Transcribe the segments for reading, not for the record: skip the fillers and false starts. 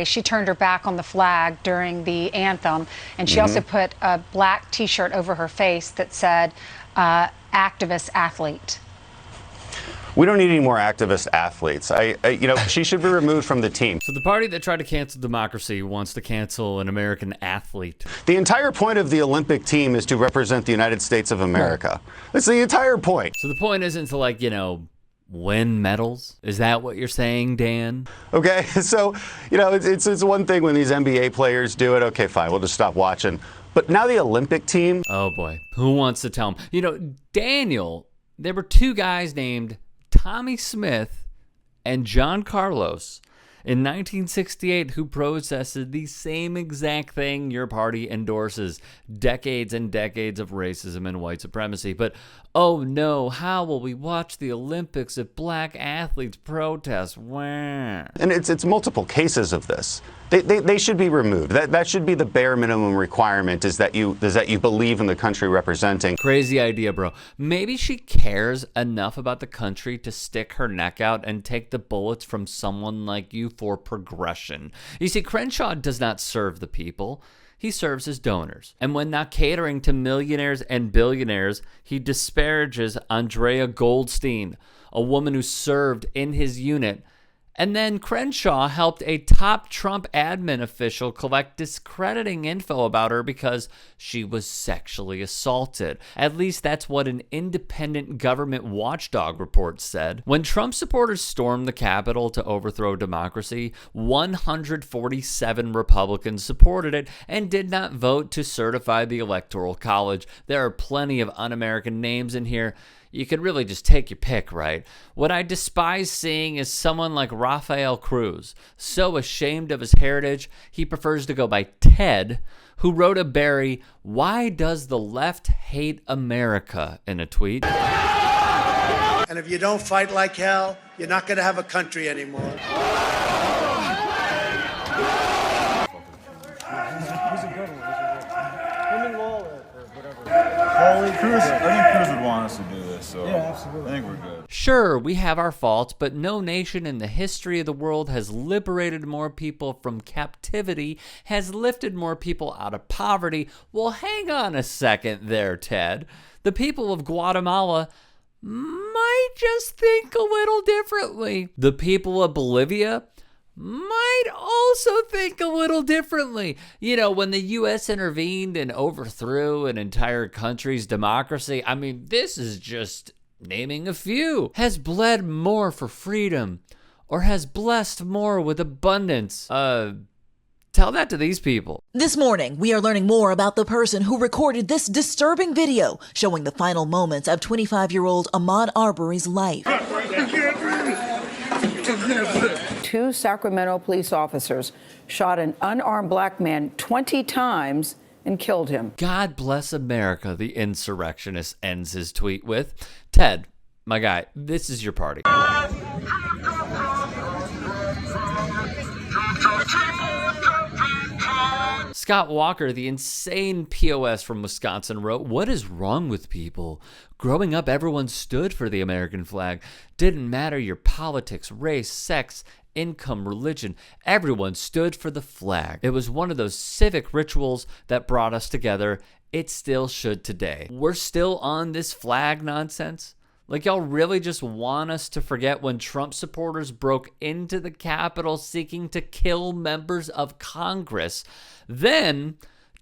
She turned her back on the flag during the anthem, and she also put a black T-shirt over her face that said, activist athlete. We don't need any more activist athletes. She should be removed from the team. So the party that tried to cancel democracy wants to cancel an American athlete. The entire point of the Olympic team is to represent the United States of America. That's the entire point. So the point isn't to, win medals? Is that what you're saying, Dan? Okay, so, it's one thing when these NBA players do it. Okay, fine, we'll just stop watching. But now the Olympic team. Oh boy, who wants to tell him? Daniel, there were two guys named Tommy Smith and John Carlos in 1968 who protested the same exact thing your party endorses: decades and decades of racism and white supremacy. But oh no, how will we watch the Olympics if black athletes protest? Wah. And it's multiple cases of this. They should be removed. That should be the bare minimum requirement, is that you believe in the country representing. Crazy idea, bro. Maybe she cares enough about the country to stick her neck out and take the bullets from someone like you for progression. You see, Crenshaw does not serve the people. He serves his donors. And when not catering to millionaires and billionaires, he disparages Andrea Goldstein, a woman who served in his unit. And then Crenshaw helped a top Trump admin official collect discrediting info about her because she was sexually assaulted. At least that's what an independent government watchdog report said. When Trump supporters stormed the Capitol to overthrow democracy, 147 Republicans supported it and did not vote to certify the Electoral College. There are plenty of un-American names in here. You could really just take your pick, right? What I despise seeing is someone like Rafael Cruz, so ashamed of his heritage, he prefers to go by Ted, who wrote a Barry, "Why does the left hate America?" in a tweet. And if you don't fight like hell, you're not going to have a country anymore. Cruz, I think Cruz would want us to do this, so yeah, absolutely. I think we're good. Sure, we have our faults, but no nation in the history of the world has liberated more people from captivity, has lifted more people out of poverty. Well, hang on a second there, Ted. The people of Guatemala might just think a little differently. The people of Bolivia might also think a little differently. When the U.S. intervened and overthrew an entire country's democracy, this is just naming a few, has bled more for freedom or has blessed more with abundance. Tell that to these people. This morning, we are learning more about the person who recorded this disturbing video showing the final moments of 25-year-old Ahmaud Arbery's life. Two Sacramento police officers shot an unarmed black man 20 times and killed him. God bless America, the insurrectionist ends his tweet with. Ted, my guy, this is your party. Scott Walker, the insane POS from Wisconsin, wrote, "What is wrong with people? Growing up, everyone stood for the American flag. Didn't matter your politics, race, sex, income, religion. Everyone stood for the flag. It was one of those civic rituals that brought us together. It still should today." We're still on this flag nonsense? Y'all really just want us to forget when Trump supporters broke into the Capitol seeking to kill members of Congress, then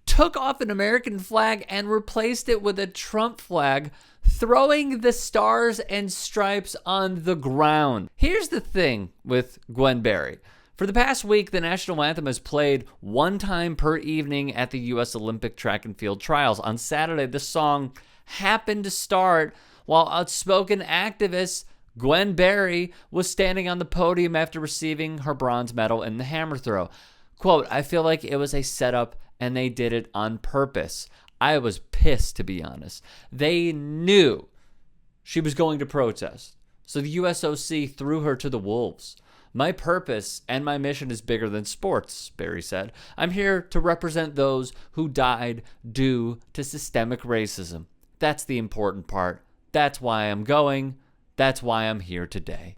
took off an American flag and replaced it with a Trump flag, throwing the stars and stripes on the ground. Here's the thing with Gwen Berry. For the past week, the national anthem has played one time per evening at the U.S. Olympic track and field trials. On Saturday, the song happened to start while outspoken activist Gwen Berry was standing on the podium after receiving her bronze medal in the hammer throw. Quote, "I feel like it was a setup and they did it on purpose. I was pissed, to be honest. They knew she was going to protest, so the USOC threw her to the wolves. My purpose and my mission is bigger than sports," Berry said. "I'm here to represent those who died due to systemic racism. That's the important part. That's why I'm going. That's why I'm here today."